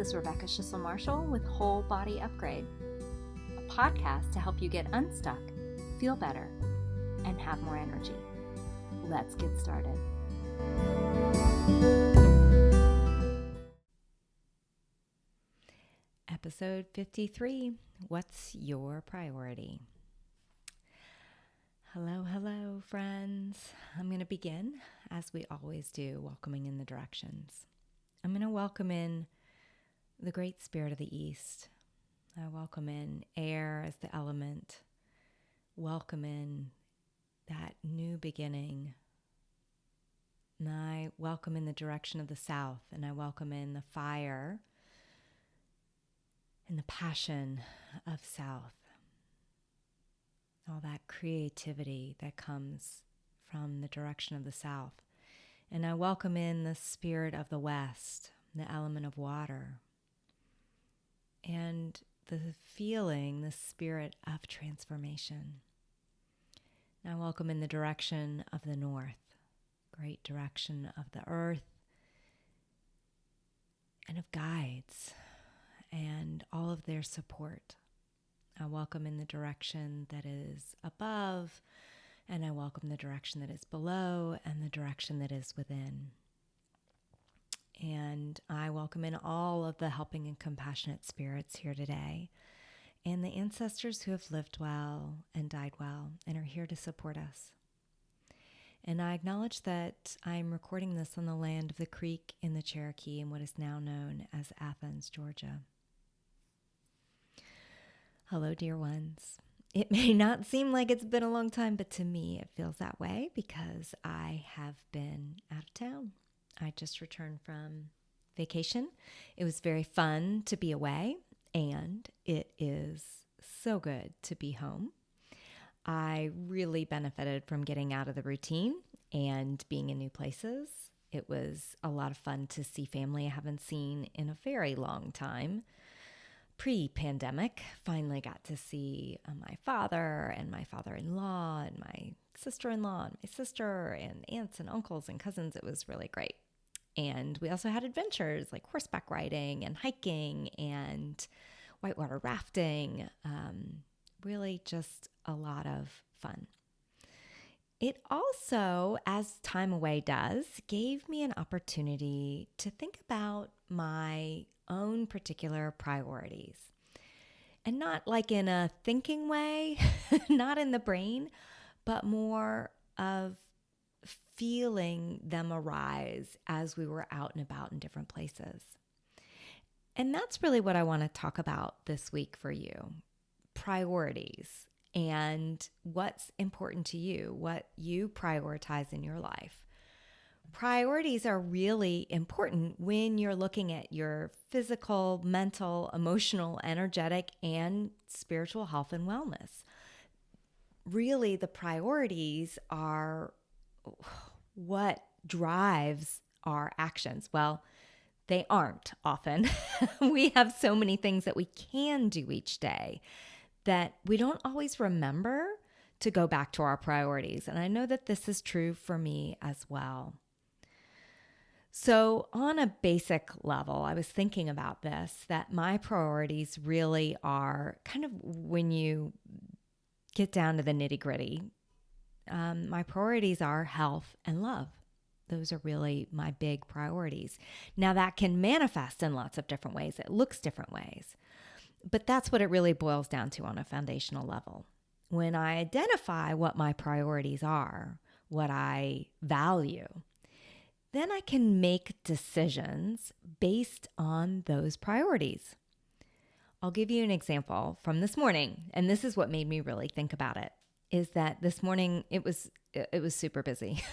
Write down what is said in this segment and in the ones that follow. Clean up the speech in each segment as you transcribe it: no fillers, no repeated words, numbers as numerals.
is Rebecca Schissel Marshall with Whole Body Upgrade, a podcast to help you get unstuck, feel better, and have more energy. Let's get started. Episode 53, What's Your Priority? Hello, friends. I'm going to begin, as we always do, welcoming in the directions. I'm going to welcome in the Great Spirit of the East. I welcome in air as the element. Welcome in that new beginning. And I welcome in the direction of the South, and I welcome in the fire and the passion of South. All that creativity that comes from the direction of the South. And I welcome in the spirit of the West, the element of water, and the feeling, the spirit of transformation. And I welcome in the direction of the North, great direction of the earth and of guides and all of their support. I welcome in the direction that is above, and I welcome the direction that is below and the direction that is within. And I welcome in all of the helping and compassionate spirits here today, and the ancestors who have lived well and died well and are here to support us. And I acknowledge that I'm recording this on the land of the Creek in the Cherokee in what is now known as Athens, Georgia. Hello, dear ones. It may not seem like it's been a long time, but to me it feels that way because I have been out of town. I just returned from vacation. It was very fun to be away, and it is so good to be home. I really benefited from getting out of the routine and being in new places. It was a lot of fun to see family I haven't seen in a very long time. Pre-pandemic, finally got to see my father and my father-in-law and my sister-in-law and my sister and aunts and uncles and cousins. It was really great. And we also had adventures like horseback riding and hiking and whitewater rafting. Really just a lot of fun. It also, as time away does, gave me an opportunity to think about my own particular priorities. And not like in a thinking way, not in the brain, but more of feeling them arise as we were out and about in different places. And that's really what I want to talk about this week for you. Priorities and what's important to you, what you prioritize in your life. Priorities are really important when you're looking at your physical, mental, emotional, energetic, and spiritual health and wellness. Really, the priorities are what drives our actions. Well, they aren't often. We have so many things that we can do each day that we don't always remember to go back to our priorities. And I know that this is true for me as well. So on a basic level, I was thinking about this, that my priorities really are kind of when you get down to the nitty-gritty, my priorities are health and love. Those are really my big priorities. Now that can manifest in lots of different ways. It looks different ways, but that's what it really boils down to on a foundational level. When I identify what my priorities are, what I value, then I can make decisions based on those priorities. I'll give you an example from this morning, and this is what made me really think about it, is that this morning it was super busy.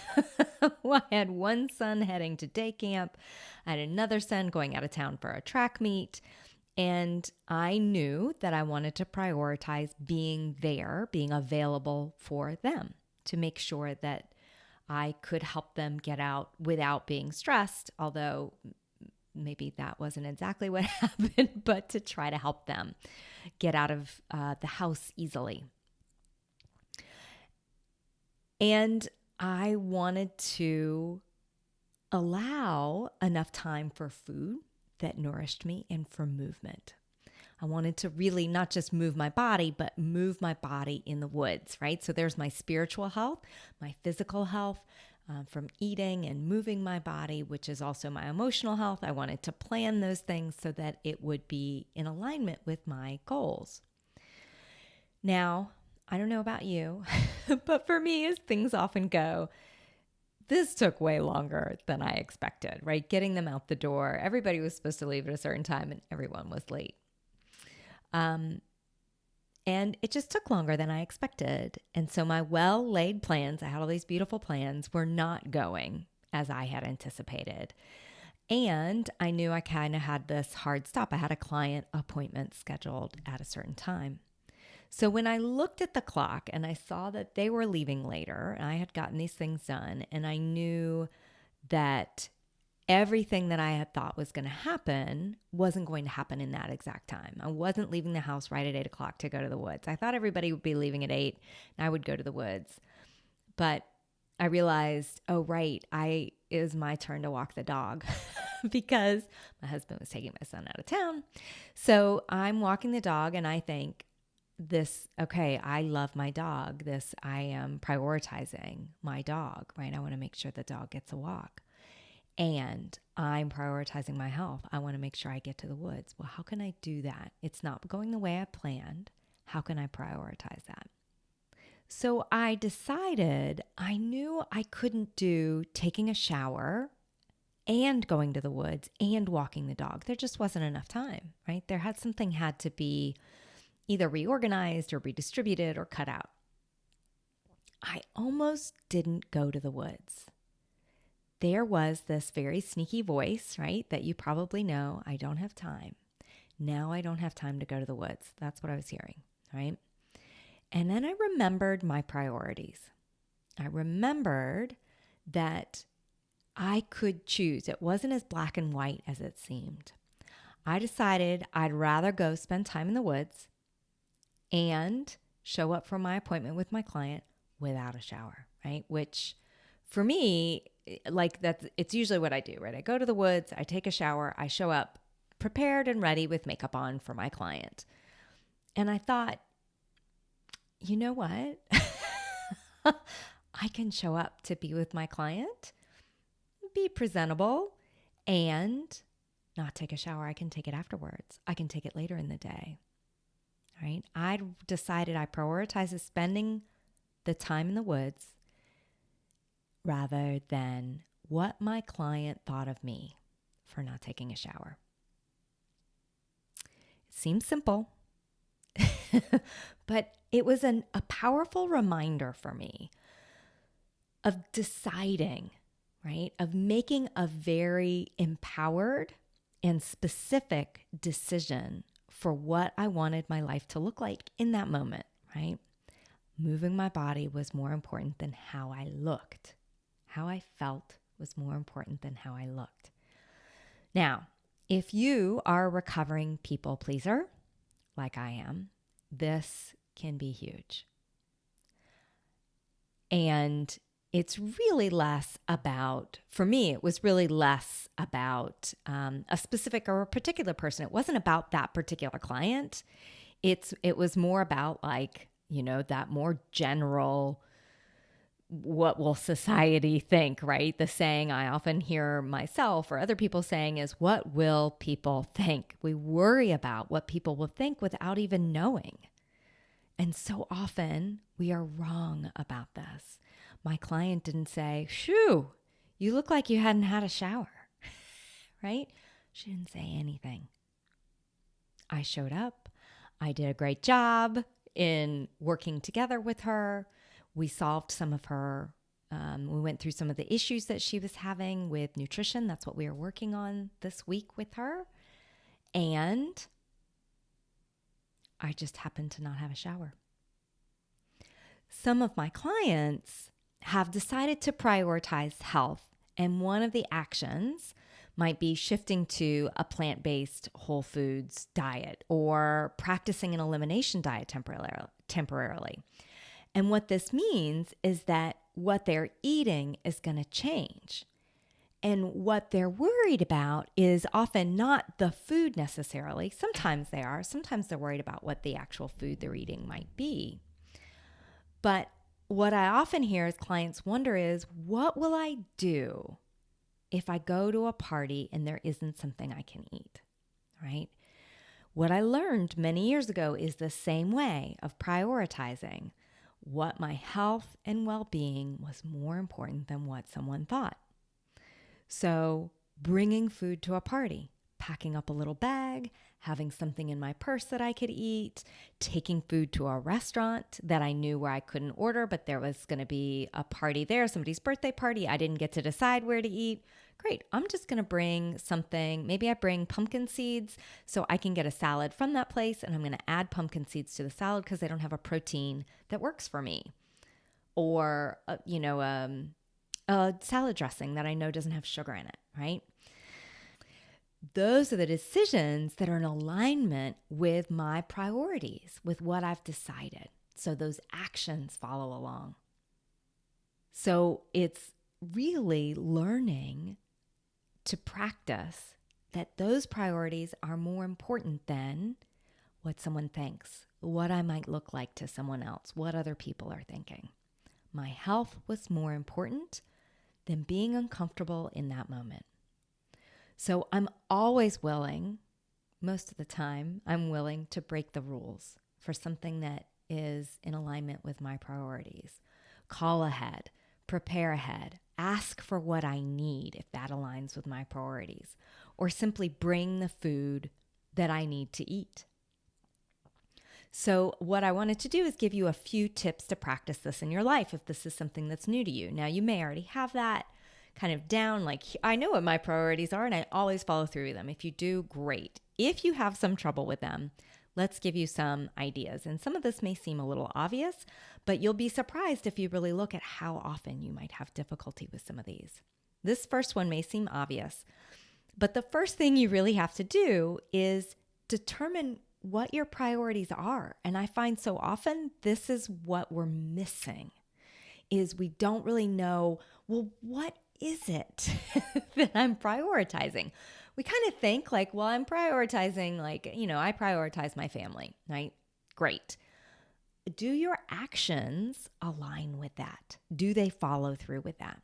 Well, I had one son heading to day camp. I had another son going out of town for a track meet, and I knew that I wanted to prioritize being there, being available for them to make sure that I could help them get out without being stressed, although maybe that wasn't exactly what happened, but to try to help them get out of the house easily. And I wanted to allow enough time for food that nourished me and for movement. I wanted to really not just move my body, but move my body in the woods, right? So there's my spiritual health, my physical health from eating and moving my body, which is also my emotional health. I wanted to plan those things so that it would be in alignment with my goals. Now, I don't know about you, but for me, as things often go, this took way longer than I expected, right? Getting them out the door. Everybody was supposed to leave at a certain time and everyone was late. And it just took longer than I expected. And so my well-laid plans, I had all these beautiful plans, were not going as I had anticipated. And I knew I kind of had this hard stop. I had a client appointment scheduled at a certain time. So when I looked at the clock and I saw that they were leaving later, and I had gotten these things done, and I knew that everything that I had thought was going to happen wasn't going to happen in that exact time. I wasn't leaving the house right at 8 o'clock to go to the woods. I thought everybody would be leaving at 8 and I would go to the woods. But I realized, oh, right, it was my turn to walk the dog because my husband was taking my son out of town. So I'm walking the dog and I think, okay, I love my dog. I am prioritizing my dog, right? I want to make sure the dog gets a walk. And I'm prioritizing my health. I want to make sure I get to the woods. Well, how can I do that? It's not going the way I planned. How can I prioritize that? So I decided I knew I couldn't do taking a shower and going to the woods and walking the dog. There just wasn't enough time, right? Something had to be either reorganized or redistributed or cut out. I almost didn't go to the woods. There was this very sneaky voice, right, that you probably know, I don't have time. Now I don't have time to go to the woods. That's what I was hearing, right? And then I remembered my priorities. I remembered that I could choose. It wasn't as black and white as it seemed. I decided I'd rather go spend time in the woods and show up for my appointment with my client without a shower, right? Which for me, it's usually what I do, right? I go to the woods, I take a shower, I show up prepared and ready with makeup on for my client. And I thought, you know what? I can show up to be with my client, be presentable, and not take a shower. I can take it afterwards. I can take it later in the day, right? I decided I prioritized spending the time in the woods rather than what my client thought of me for not taking a shower. It seems simple, but it was a powerful reminder for me of deciding, right? Of making a very empowered and specific decision for what I wanted my life to look like in that moment, right? Moving my body was more important than how I looked. How I felt was more important than how I looked. Now, if you are a recovering people pleaser, like I am, this can be huge. And it's really less about, for me, it was really less about a specific or a particular person. It wasn't about that particular client. It was more about that more general, what will society think, right? The saying I often hear myself or other people saying is, what will people think? We worry about what people will think without even knowing. And so often we are wrong about this. My client didn't say, shoo, you look like you hadn't had a shower, right? She didn't say anything. I showed up. I did a great job in working together with her. We solved some of her, we went through some of the issues that she was having with nutrition. That's what we are working on this week with her. And I just happened to not have a shower. Some of my clients have decided to prioritize health, and one of the actions might be shifting to a plant-based whole foods diet or practicing an elimination diet temporarily. And what this means is that what they're eating is going to change. And what they're worried about is often not the food necessarily. Sometimes they are. Sometimes they're worried about what the actual food they're eating might be. But what I often hear is clients wonder is, what will I do if I go to a party and there isn't something I can eat, right? What I learned many years ago is the same way of prioritizing what my health and well-being was more important than what someone thought. So bringing food to a party, packing up a little bag, having something in my purse that I could eat, taking food to a restaurant that I knew where I couldn't order, but there was going to be a party there, somebody's birthday party. I didn't get to decide where to eat. Great. I'm just going to bring something. Maybe I bring pumpkin seeds so I can get a salad from that place, and I'm going to add pumpkin seeds to the salad because they don't have a protein that works for me. Or, a salad dressing that I know doesn't have sugar in it, right? Those are the decisions that are in alignment with my priorities, with what I've decided. So those actions follow along. So it's really learning to practice that those priorities are more important than what someone thinks, what I might look like to someone else, what other people are thinking. My health was more important than being uncomfortable in that moment. So I'm always willing, most of the time, I'm willing to break the rules for something that is in alignment with my priorities. Call ahead, prepare ahead, ask for what I need if that aligns with my priorities, or simply bring the food that I need to eat. So what I wanted to do is give you a few tips to practice this in your life if this is something that's new to you. Now, you may already have that kind of down, like I know what my priorities are and I always follow through with them. If you do, great. If you have some trouble with them, let's give you some ideas. And some of this may seem a little obvious, but you'll be surprised if you really look at how often you might have difficulty with some of these. This first one may seem obvious, but the first thing you really have to do is determine what your priorities are. And I find so often this is what we're missing, is we don't really know, well, what is it that I'm prioritizing? We kind of think like, well, I'm prioritizing I prioritize my family, right? Great. Do your actions align with that? Do they follow through with that?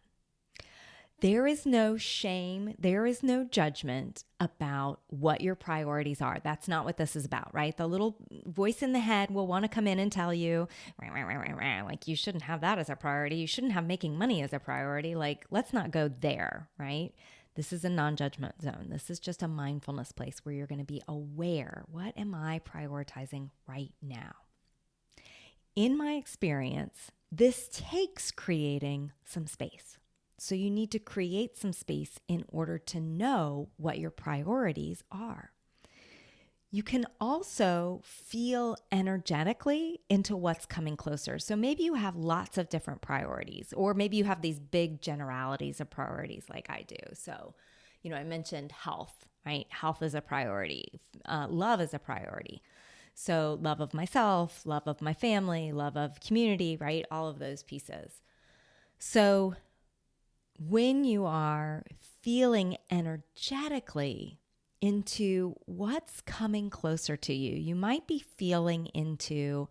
There is no shame. There is no judgment about what your priorities are. That's not what this is about, right? The little voice in the head will want to come in and tell you, like, you shouldn't have that as a priority. You shouldn't have making money as a priority. Like, let's not go there, right? This is a non-judgment zone. This is just a mindfulness place where you're going to be aware. What am I prioritizing right now? In my experience, this takes creating some space. So you need to create some space in order to know what your priorities are. You can also feel energetically into what's coming closer. So maybe you have lots of different priorities, or maybe you have these big generalities of priorities like I do. So, I mentioned health, right? Health is a priority. Love is a priority. So love of myself, love of my family, love of community, right? All of those pieces. So when you are feeling energetically into what's coming closer to you, you might be feeling into,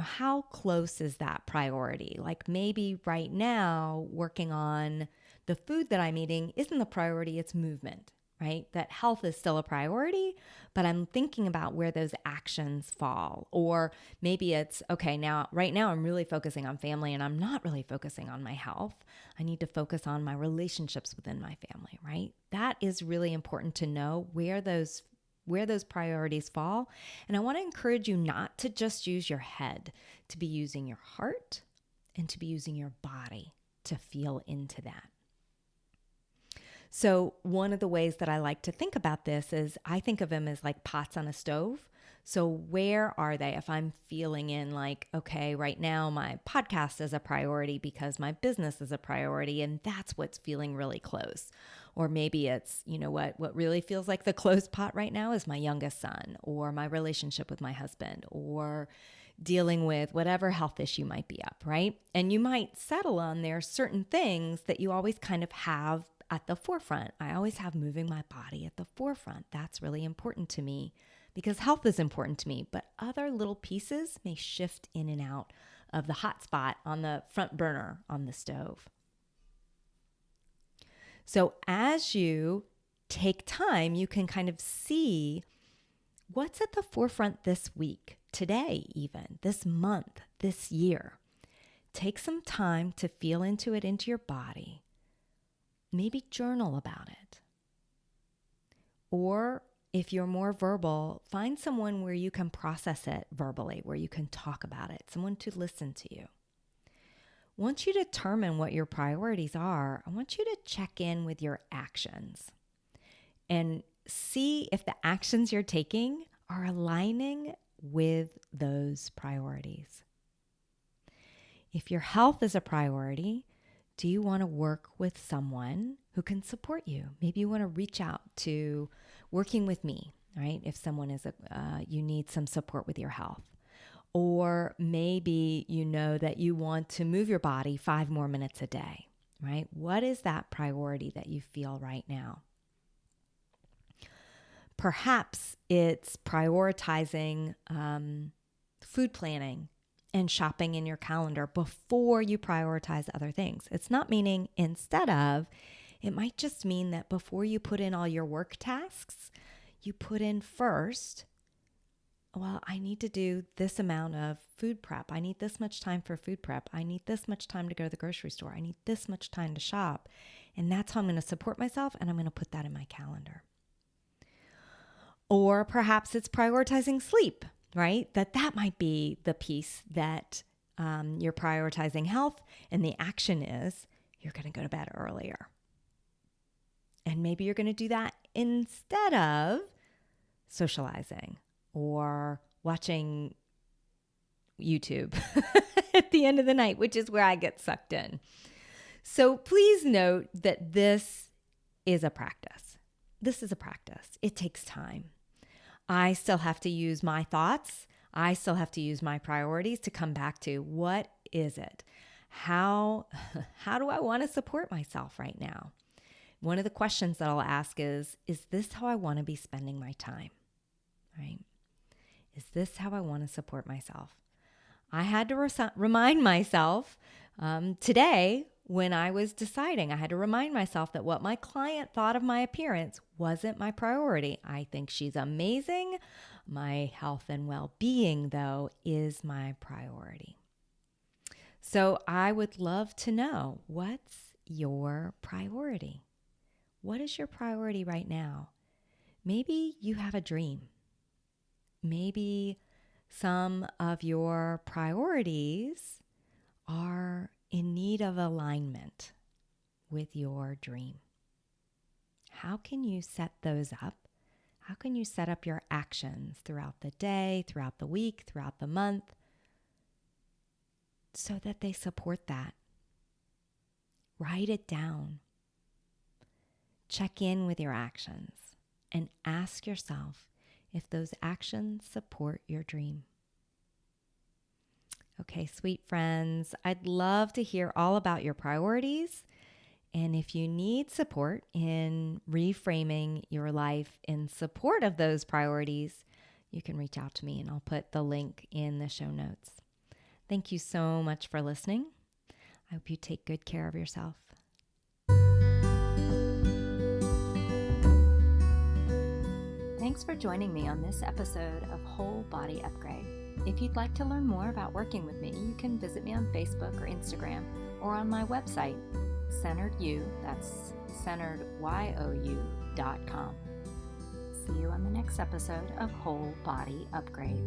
how close is that priority? Like maybe right now, working on the food that I'm eating isn't the priority, it's movement, right? That health is still a priority, but I'm thinking about where those actions fall. Or maybe it's, okay, right now I'm really focusing on family and I'm not really focusing on my health. I need to focus on my relationships within my family, right? That is really important to know where those priorities fall. And I want to encourage you not to just use your head, to be using your heart and to be using your body to feel into that. So one of the ways that I like to think about this is I think of them as like pots on a stove. So where are they? If I'm feeling in like, okay, right now my podcast is a priority because my business is a priority and that's what's feeling really close. Or maybe it's, what really feels like the close pot right now is my youngest son or my relationship with my husband or dealing with whatever health issue might be up, right? And you might settle on there certain things that you always kind of have at the forefront. I always have moving my body at the forefront. That's really important to me because health is important to me, but other little pieces may shift in and out of the hot spot on the front burner on the stove. So as you take time, you can kind of see what's at the forefront this week, today even, this month, this year. Take some time to feel into it, into your body. Maybe journal about it. Or if you're more verbal, find someone where you can process it verbally, where you can talk about it, someone to listen to you. Once you determine what your priorities are, I want you to check in with your actions and see if the actions you're taking are aligning with those priorities. If your health is a priority, do you want to work with someone who can support you? Maybe you want to reach out to working with me, right? If someone is you need some support with your health. Or maybe you know that you want to move your body 5 more minutes a day, right? What is that priority that you feel right now? Perhaps it's prioritizing food planning and shopping in your calendar before you prioritize other things. It's not meaning instead of, it might just mean that before you put in all your work tasks, you put in first, well, I need to do this amount of food prep. I need this much time for food prep. I need this much time to go to the grocery store. I need this much time to shop. And that's how I'm going to support myself, and I'm going to put that in my calendar. Or perhaps it's prioritizing sleep, right? That might be the piece that you're prioritizing health, and the action is you're going to go to bed earlier. And maybe you're going to do that instead of socializing or watching YouTube at the end of the night, which is where I get sucked in. So please note that this is a practice. This is a practice. It takes time. I still have to use my thoughts. I still have to use my priorities to come back to what is it? How do I want to support myself right now? One of the questions that I'll ask is this how I want to be spending my time? Right? Is this how I want to support myself? I had to remind myself today when I was deciding, I had to remind myself that what my client thought of my appearance wasn't my priority. I think she's amazing. My health and well-being, though, is my priority. So I would love to know, what's your priority? What is your priority right now? Maybe you have a dream. Maybe some of your priorities are in need of alignment with your dream. How can you set those up? How can you set up your actions throughout the day, throughout the week, throughout the month, so that they support that? Write it down. Check in with your actions and ask yourself if those actions support your dream. Okay, sweet friends, I'd love to hear all about your priorities. And if you need support in reframing your life in support of those priorities, you can reach out to me and I'll put the link in the show notes. Thank you so much for listening. I hope you take good care of yourself. Thanks for joining me on this episode of Whole Body Upgrade. If you'd like to learn more about working with me, you can visit me on Facebook or Instagram or on my website, CenteredYou, that's CenteredYou.com. See you on the next episode of Whole Body Upgrade.